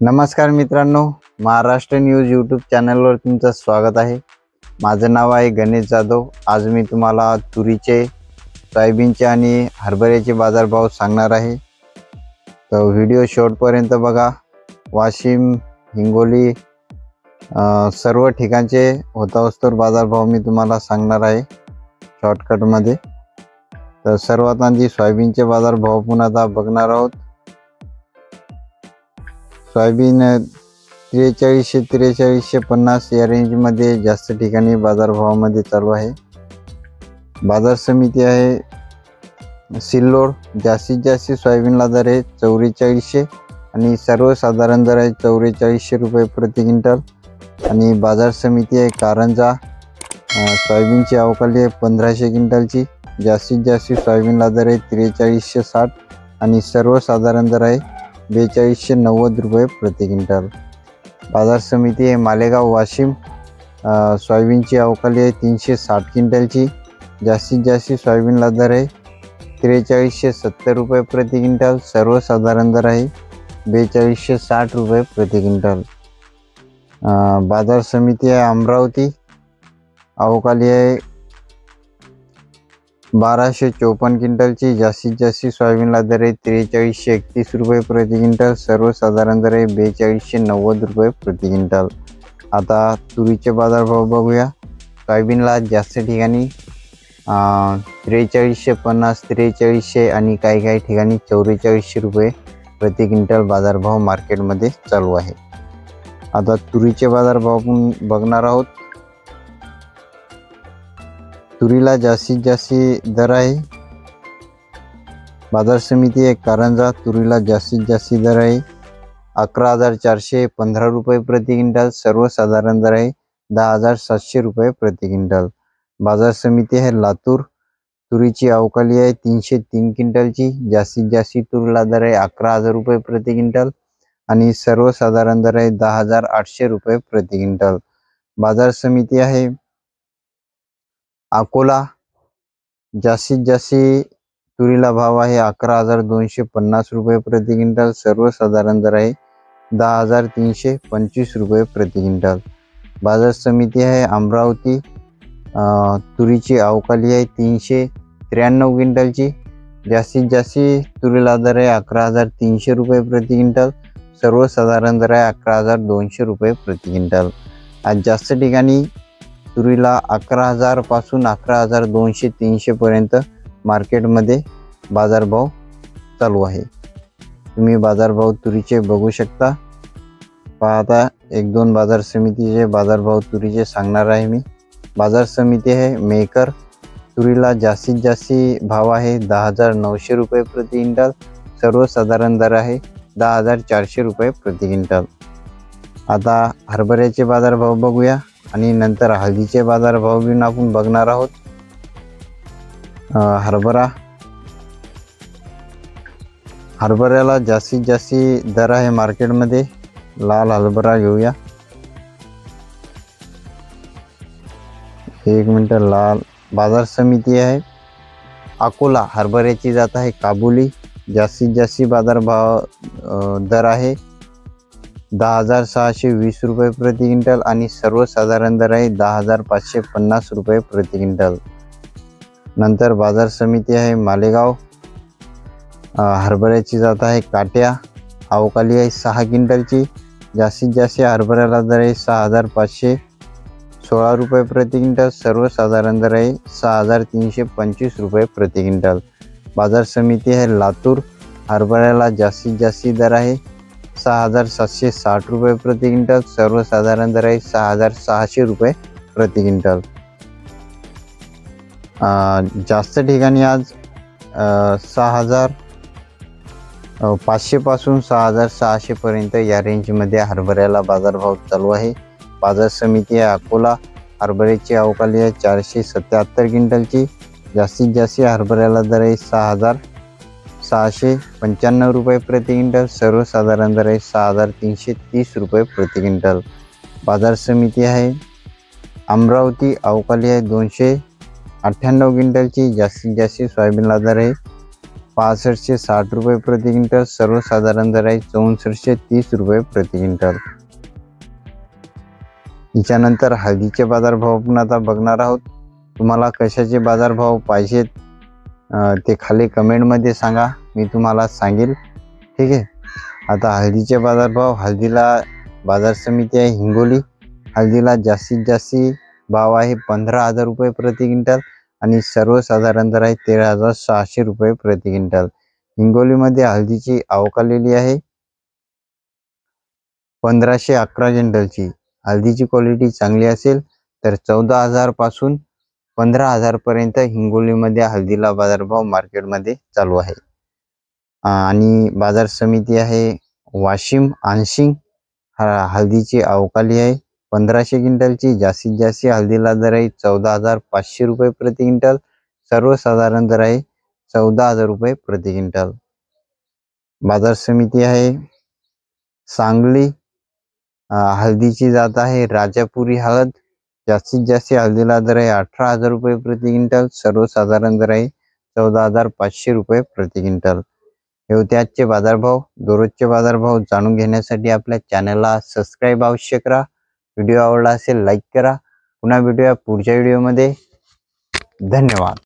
नमस्कार मित्रांनो, Maharashtra news YouTube चॅनलवर तुमचं स्वागत आहे। माझं नाव आहे गणेश जाधव। आज मी तुम्हाला तुरीचे, सोयाबीनचे आणि हरभऱ्याचे बाजारभाव सांगणार आहे। तर व्हिडिओ शेवटपर्यंत बघा। वाशिम, हिंगोली सर्व ठिकाणचे होतावस्तूर बाजारभाव मी तुम्हाला सांगणार आहे शॉर्टकटमध्ये। तर सर्वात आधी सोयाबीनचे बाजारभाव पुन्हा आता बघणार आहोत। सोयाबीन 4350 या रेंजमध्ये जास्त ठिकाणी बाजारभावामध्ये चालू आहे। बाजार समिती आहे सिल्लोड। जास्तीत जास्त सोयाबीनला दर आहे 4400 आणि सर्वसाधारण दर आहे 4400 रुपये प्रति क्विंटल। आणि बाजार समिती आहे कारंजा। सोयाबीनची अवकाली आहे 1500 क्विंटलची। जास्तीत जास्त सोयाबीनला दर आहे 4360 आणि सर्वसाधारण दर आहे 4290 रुपये प्रति क्विंटल। बाजार समिती आहे मालेगाव वाशिम। सोयाबीनची अवकाली आहे 360 क्विंटलची। जास्तीत जास्त सोयाबीनला दर आहे 4370 रुपये प्रति क्विंटल। सर्वसाधारण दर आहे 4260 रुपये प्रति क्विंटल। बाजार समिती आहे अमरावती। अवकाली आहे 1254 क्विंटलची। जास्तीत जास्त सोयाबीनला दर आहे 4331 रुपये प्रति क्विंटल। सर्वसाधारण दर आहे 4290 रुपये प्रति क्विंटल। आता तुरीचे बाजारभाव बघूया। सोयाबीनला जास्त ठिकाणी 4350, 4300 आणि काही ठिकाणी 4400 रुपये प्रति क्विंटल बाजारभाव मार्केटमध्ये चालू आहे। आता तुरीचे बाजारभाव पण बघणार आहोत। तुरीला जास्तीत जास्त दर आहे बाजार समिती आहे कारंजा। तुरीला जास्तीत जास्त दर आहे 11415 रुपये प्रति क्विंटल। सर्वसाधारण दर आहे 10700 रुपये प्रति क्विंटल। बाजार समिती आहे लातूर। तुरीची अवकाली आहे 303 क्विंटलची। जास्तीत जास्त तुरीला दर आहे 11000 रुपये प्रति क्विंटल आणि सर्वसाधारण दर आहे 10800 रुपये प्रति क्विंटल। बाजार समिती आहे अकोला। जास्तीत जास्त तुरीला भाव आहे 11250 रुपये प्रति क्विंटल। सर्वसाधारण दर आहे 10325 रुपये प्रति क्विंटल। बाजार समिती आहे अमरावती। तुरीची अवकाली आहे 393 क्विंटलची। जास्तीत जास्त तुरीला दर आहे 11300 रुपये प्रति क्विंटल। सर्वसाधारण दर आहे 11200 रुपये प्रति क्विंटल। आज जास्त ठिकाणी तुरीला 11000 पासून 11200, 300 पर्यंत मार्केटमध्ये बाजारभाव चालू आहे। तुम्ही बाजारभाव तुरीचे बघू शकता। पाहता एक दोन बाजार समितीचे बाजारभाव तुरीचे सांगणार आहे मी। बाजार समिती आहे मेकर। तुरीला जास्तीत जास्त भाव आहे 10900 रुपये प्रति क्विंटल। सर्वसाधारण दर आहे 10400 रुपये प्रति क्विंटल। आता हरभऱ्याचे बाजारभाव बघूया आणि नंतर हळदीचे बाजारभाव भी आपण बघणार आहोत। हरभऱ्याला जास्तीत जास्त दर आहे मार्केटमध्ये। लाल हरभरा घेऊया। एक मिनिट। लाल बाजार समिती आहे अकोला। हरभऱ्याची जात आहे काबुली। जास्तीत जास्त बाजारभाव दर आहे 10620 रुपये प्रति क्विंटल आणि सर्वसाधारण दर आहे 10550 रुपये प्रति क्विंटल। नंतर बाजार समिती आहे मालेगाव। हरभऱ्याची जात आहे काट्या। अवकाली आहे 6 क्विंटलची। जास्तीत जास्त हरभऱ्याला दर आहे 6516 रुपये प्रति क्विंटल। सर्वसाधारण दर आहे 6325 रुपये प्रति क्विंटल। बाजार समिती आहे लातूर। हरभऱ्याला जास्तीत जास्त दर आहे 6760 रुपये प्रति क्विंटल। सर्वसाधारण दर आहे 6600 रुपये प्रति क्विंटल। जास्त ठिकाणी आज 6500 पासून 6600 पर्यंत या रेंजमध्ये हरभऱ्याला बाजारभाव चालू आहे। बाजार समिती आहे अकोला। हरभऱ्याची अवकाली आहे 477 क्विंटलची। जास्तीत जास्त हरभऱ्याला दर आहे 6695 रुपये प्रति क्विंटल। सर्वसाधारण दर आहे 6330 रुपये प्रति क्विंटल। बाजार समिती आहे अमरावती। अवकाली आहे 298 क्विंटलची। जास्तीत जास्त सोयाबीनला दर आहे 65 60 रुपये प्रति क्विंटल. सर्वसाधारण दर आहे 64 30 रुपये प्रति क्विंटल. याच्यानंतर हळदीचे बाजारभाव आपण आता बघणार आहोत. तुम्हाला कशाचे बाजारभाव पाहिजेत ते खाली कमेंटमध्ये सांगा, मी तुम्हाला सांगेल. ठीक आहे. आता हळदीचे बाजारभाव. हळदीला बाजार समिती आहे हिंगोली. हळदीला जास्तीत जास्त भाव आहे 15,000 रुपये प्रति क्विंटल आणि सर्वसाधारण दर आहे 13,600 रुपये प्रति क्विंटल. हिंगोलीमध्ये हळदीची आवक आलेली आहे 1511 क्विंटलची. हळदीची क्वालिटी चांगली असेल तर 14,000 पासून 15,000 पर्यंत हिंगोलीमध्ये हळदीला बाजारभाव मार्केटमध्ये चालू आहे. आणि बाजार समिती आहे वाशिम आंशिंग. हळदीची अवकाली आहे 1500 क्विंटलची. जास्तीत जास्त हळदीला दर आहे 14,500 रुपये प्रति क्विंटल. सर्वसाधारण दर आहे 14,000 रुपये प्रति क्विंटल. बाजार समिती आहे सांगली. हळदीची जात आहे राजापुरी हळद. जास्तीत जास्त हळदीला दर आहे 18,000 रुपये प्रति क्विंटल. सर्वसाधारण दर आहे 14,500 रुपये प्रति क्विंटल. हे होते आजचे बाजारभाव. दररोजचे बाजारभाव जाणून घेण्यासाठी आपल्या चॅनलला सबस्क्राईब अवश्य करा. व्हिडिओ आवडला असेल लाईक करा. पुन्हा भेटूया पुढच्या व्हिडिओमध्ये. धन्यवाद.